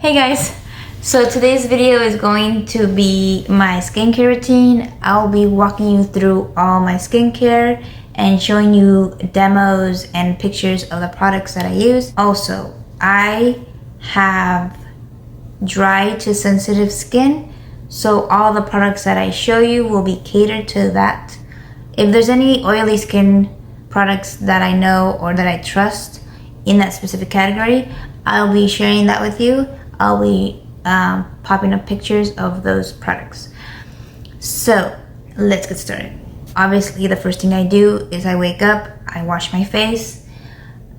Hey guys, so today's video is going to be my skincare routine. I'll be walking you through all my skincare and showing you demos and pictures of the products that I use. Also, I have dry to sensitive skin, so all the products that I show you will be catered to that. If there's any oily skin products that I know or that I trust in that specific category, I'll be sharing that with you. I'll be popping up pictures of those products. So let's get started. Obviously, the first thing I do is I wake up, I wash my face,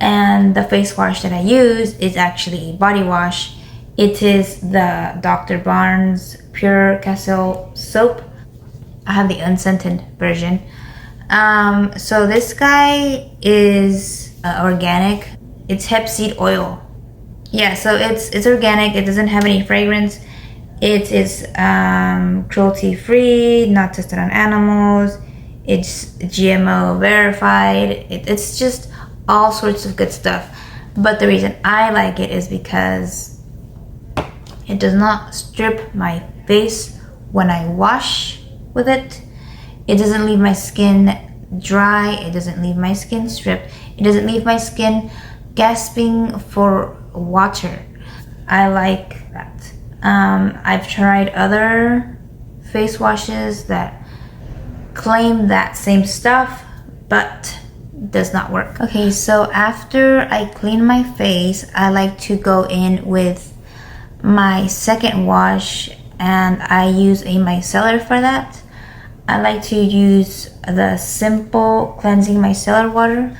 and the face wash that I use is actually a body wash. It is the Dr. Barnes Pure Castle soap. I have the unscented version. So this guy is organic. It's hemp seed oil. Yeah, so it's organic. It doesn't have any fragrance. It is cruelty free, not tested on animals. It's GMO verified. It's just all sorts of good stuff. But the reason I like it is because it does not strip my face when I wash with it. It doesn't leave my skin dry. It doesn't leave my skin stripped. It doesn't leave my skin gasping for water. I like that. I've tried other face washes that claim that same stuff, but does not work. Okay, so after I clean my face, I like to go in with my second wash, and I use a micellar for that. I like to use the simple cleansing micellar water.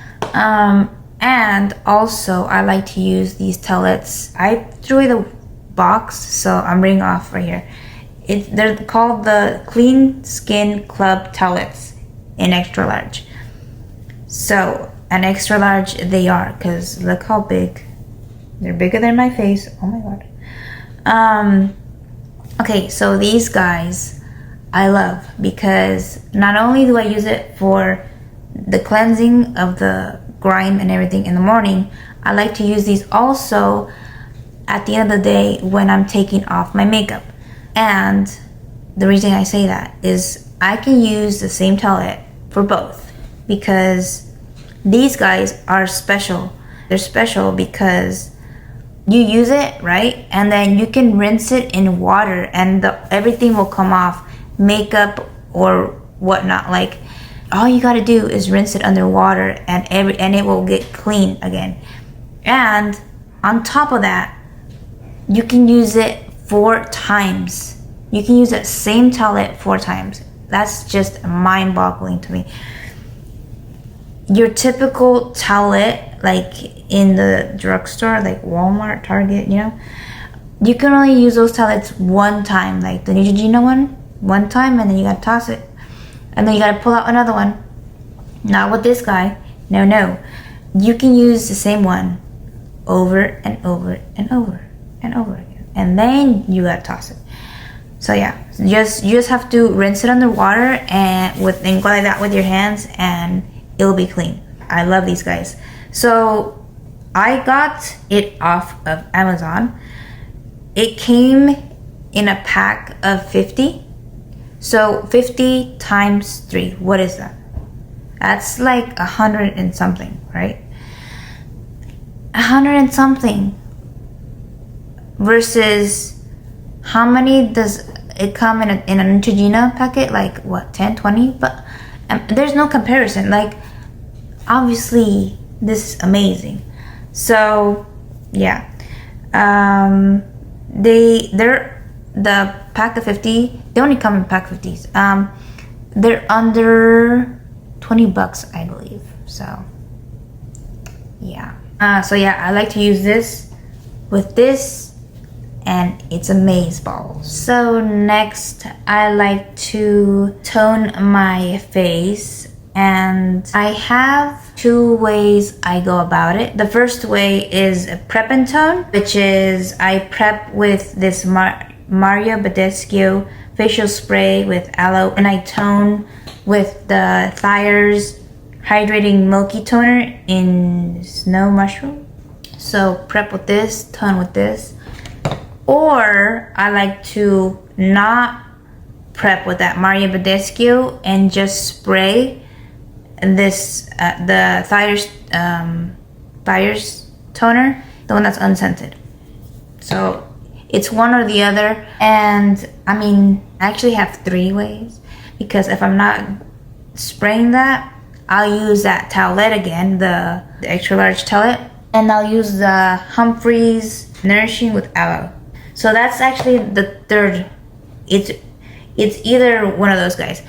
And also I like to use these towelettes. I threw away the box, so I'm reading off right here. They're called the Clean Skin Club towelettes in extra large. So an extra large they are, because look how big. They're bigger than my face. Oh my god. Okay, so these guys I love because not only do I use it for the cleansing of the grime and everything in the morning, I like to use these also at the end of the day when I'm taking off my makeup. And the reason I say that is I can use the same towelette for both, because these guys are special. They're special because you use it, right? And then you can rinse it in water and everything will come off, makeup or whatnot. Like, all you gotta do is rinse it under water and it will get clean again. And on top of that, you can use it 4 times. You can use that same towelette 4 times. That's just mind-boggling to me. Your typical towelette, like in the drugstore, like Walmart, Target, you can only use those towelettes 1 time, like the Neutrogena one time, and then you gotta toss it. And then you gotta pull out another one. Not with this guy. No. You can use the same one over and over and over and over again. And then you gotta toss it. So yeah, you just have to rinse it under water and go like that with your hands, and it'll be clean. I love these guys. So I got it off of Amazon. It came in a pack of 50. So 50 times 3, what is that? That's like 100 and something, right? 100 and something versus how many does it come in a Neutrogena packet? Like what, 10, 20? But there's no comparison. Like, obviously this is amazing. So yeah, the pack of 50, they only come in pack 50s. They're under 20 bucks, I believe. So yeah. I like to use this with this, and it's amazeballs. So next, I like to tone my face, and I have 2 ways I go about it. The first way is a prep and tone, which is I prep with this Mario Badescu facial spray with aloe, and I tone with the Thayer's hydrating milky toner in snow mushroom. So prep with this, tone with this, Or I like to not prep with that Mario Badescu and just spray this the Thyers toner, the one that's unscented. So it's one or the other. And I mean, I actually have 3 ways, because if I'm not spraying that, I'll use that towelette again, the extra large towelette, and I'll use the Humphreys Nourishing with Aloe. So that's actually the third. It's either one of those guys.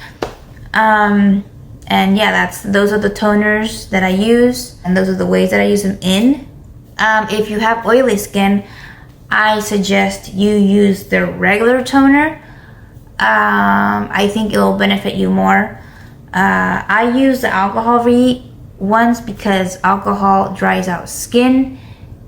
And yeah, those are the toners that I use, and those are the ways that I use them in. If you have oily skin, I suggest you use the regular toner. I think it will benefit you more. I use the alcohol-free ones because alcohol dries out skin.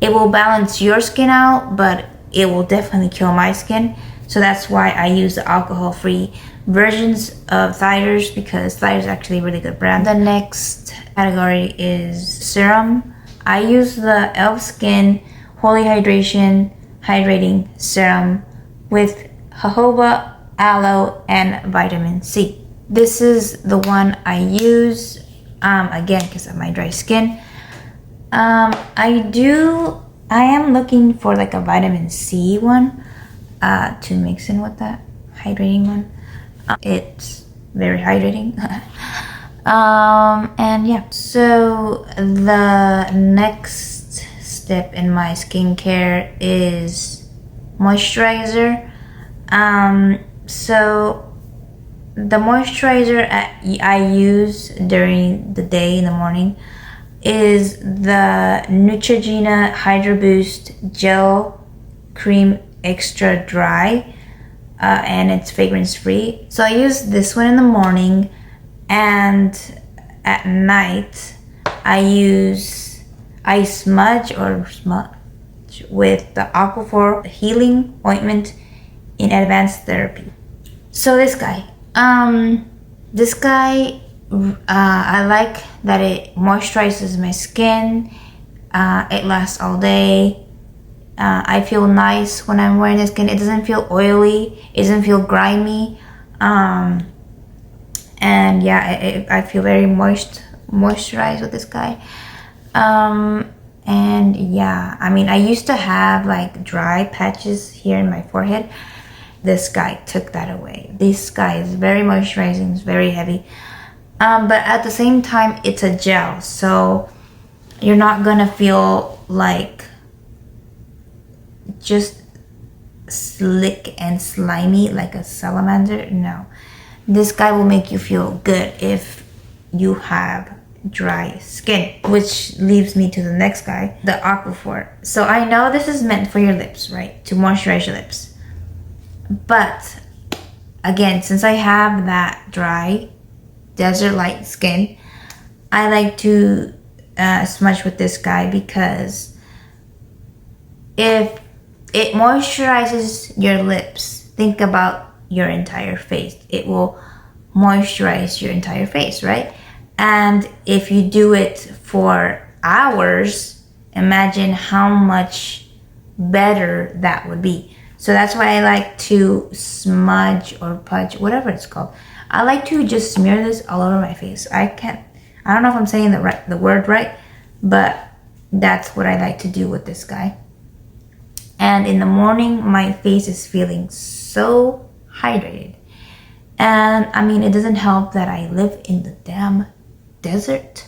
It will balance your skin out, but it will definitely kill my skin. So that's why I use the alcohol-free versions of Thyers, because Thyers is actually a really good brand. The next category is serum. I use the e.l.f. Skin Holy Hydration Hydrating Serum with jojoba, aloe, and vitamin C. This is the one I use, again, because of my dry skin. I am looking for like a vitamin C one to mix in with that hydrating one. It's very hydrating. And yeah, so the next step in my skincare is moisturizer. So the moisturizer I use during the day in the morning is the Neutrogena Hydro Boost Gel Cream Extra Dry, and it's fragrance free. So I use this one in the morning, and at night I smudge with the Aquaphor Healing Ointment in Advanced Therapy. So this guy, I like that it moisturizes my skin. It lasts all day. I feel nice when I'm wearing this skin. It doesn't feel oily. It doesn't feel grimy. And yeah, I feel very moisturized with this guy. And yeah, I mean, I used to have like dry patches here in my forehead. This guy took that away. This guy is very moisturizing. It's very heavy. But at the same time, it's a gel, so you're not gonna feel like just slick and slimy like a salamander. No, this guy will make you feel good if you have dry skin, which leads me to the next guy, the Aquaphor. So I know this is meant for your lips, right, to moisturize your lips, but again, since I have that dry desert light skin, I like to smudge with this guy, because if it moisturizes your lips, think about your entire face. It will moisturize your entire face, right? And if you do it for hours, imagine how much better that would be. So that's why I like to smudge or pudge, whatever it's called. I like to just smear this all over my face. I don't know if I'm saying the word right, but that's what I like to do with this guy. And in the morning, my face is feeling so hydrated. And I mean, it doesn't help that I live in the damn desert.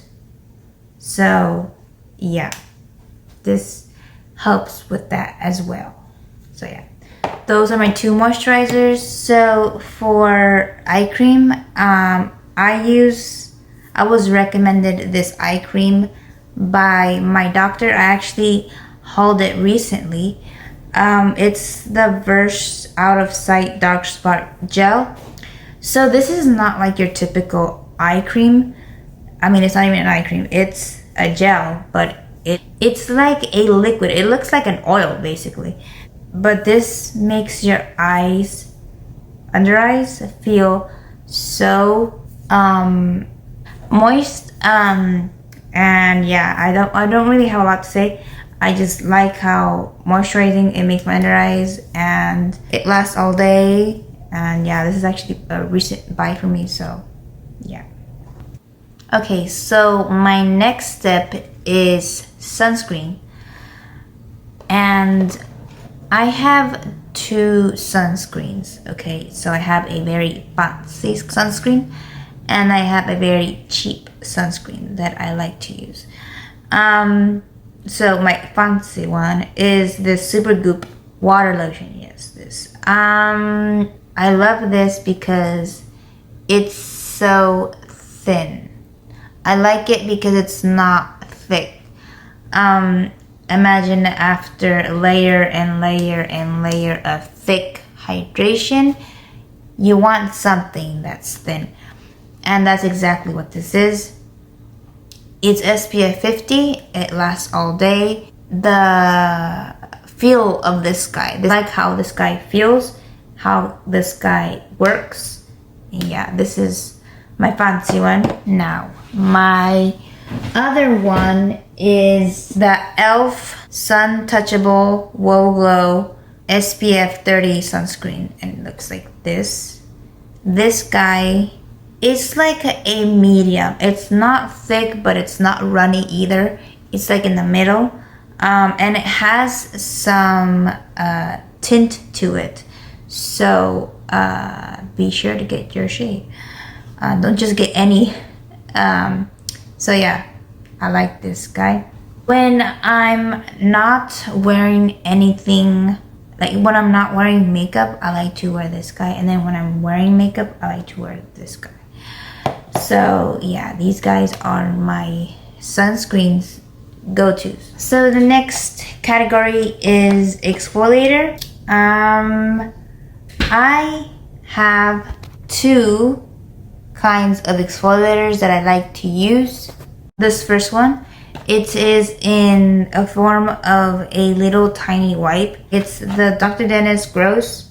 So yeah, this helps with that as well. So yeah, those are my 2 moisturizers. So for eye cream, I was recommended this eye cream by my doctor. I actually hauled it recently. It's the Verse Out of Sight Dark Spot Gel. So this is not like your typical eye cream. I mean, it's not even an eye cream. It's a gel, but it's like a liquid. It looks like an oil, basically. But this makes your eyes, under eyes, feel so moist. And yeah, I don't really have a lot to say. I just like how moisturizing it makes my under eyes, and it lasts all day. And yeah, this is actually a recent buy for me, so yeah. Okay, so my next step is sunscreen. And I have two sunscreens, okay? So I have a very fancy sunscreen, and I have a very cheap sunscreen that I like to use. So my fancy one is this Super Goop water lotion. Yes, this. I love this because it's so thin. I like it because it's not thick. Imagine after layer and layer and layer of thick hydration, you want something that's thin. And that's exactly what this is. It's SPF 50. It lasts all day. The feel of this guy, I like how this guy feels, how this guy works. Yeah, this is my fancy one. Now, my other one is the e.l.f. Sun Touchable Wow Glow SPF 30 sunscreen, and it looks like this. This guy is like a medium. It's not thick, but it's not runny either. It's like in the middle, and it has some tint to it. So be sure to get your shade. Don't just get any. So yeah, I like this guy. When I'm not wearing anything, like when I'm not wearing makeup, I like to wear this guy. And then when I'm wearing makeup, I like to wear this guy. So yeah, these guys are my sunscreens go-tos. So the next category is exfoliator. I have two kinds of exfoliators that I like to use. This first one, it is in a form of a little tiny wipe. It's the Dr. Dennis Gross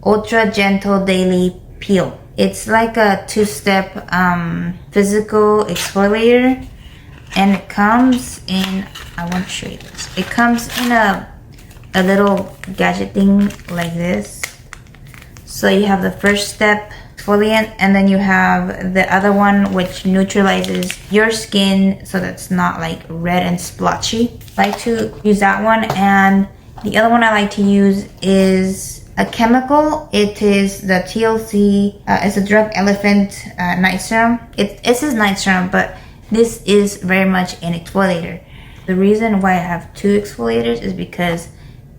Ultra Gentle Daily Peel. It's like a two-step physical exfoliator, and it comes in, I want to show you this. It comes in a little gadget thing like this. So you have the first step exfoliant, and then you have the other one which neutralizes your skin so that's not like red and splotchy. I like to use that one, and the other one I like to use is a chemical. It is the TLC, it's a Drunk Elephant night serum. It says night serum, but this is very much an exfoliator. The reason why I have two exfoliators is because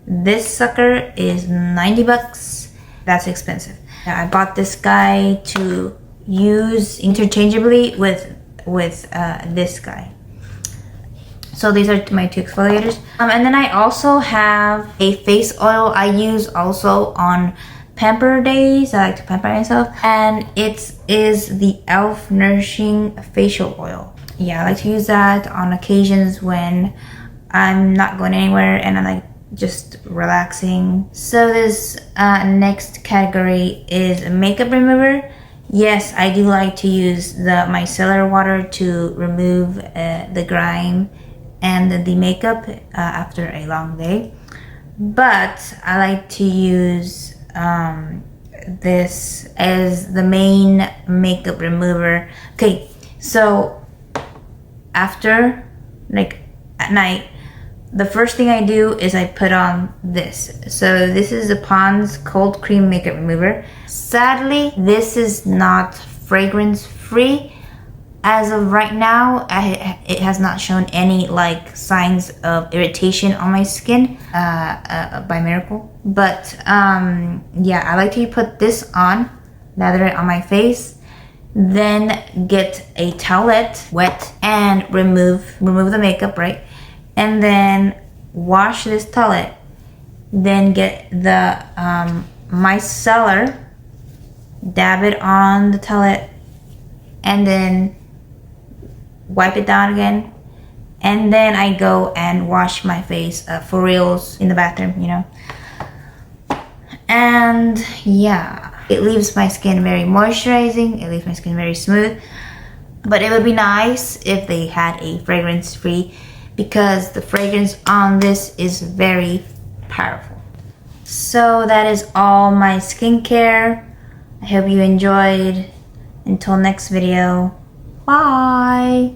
this sucker is 90 bucks. That's expensive. I bought this guy to use interchangeably with this guy. So these are my two exfoliators. And then I also have a face oil I use also on pamper days. I like to pamper myself. And it is the e.l.f. Nourishing Facial Oil. Yeah, I like to use that on occasions when I'm not going anywhere and I'm like just relaxing. So this next category is makeup remover. Yes, I do like to use the micellar water to remove the grime and the makeup after a long day. But I like to use this as the main makeup remover. Okay, so after, like at night, the first thing I do is I put on this. So this is the Pond's Cold Cream Makeup Remover. Sadly, this is not fragrance free. As of right now, it has not shown any like signs of irritation on my skin by miracle. But yeah, I like to put this on, lather it on my face, then get a towelette wet and remove the makeup, right? And then wash this towelette. Then get the micellar, dab it on the towelette, and then wipe it down again. And then I go and wash my face for reals in the bathroom, you know. And yeah, it leaves my skin very moisturizing. It leaves my skin very smooth. But it would be nice if they had a fragrance free, because the fragrance on this is very powerful. So that is all my skincare. I hope you enjoyed. Until next video, bye.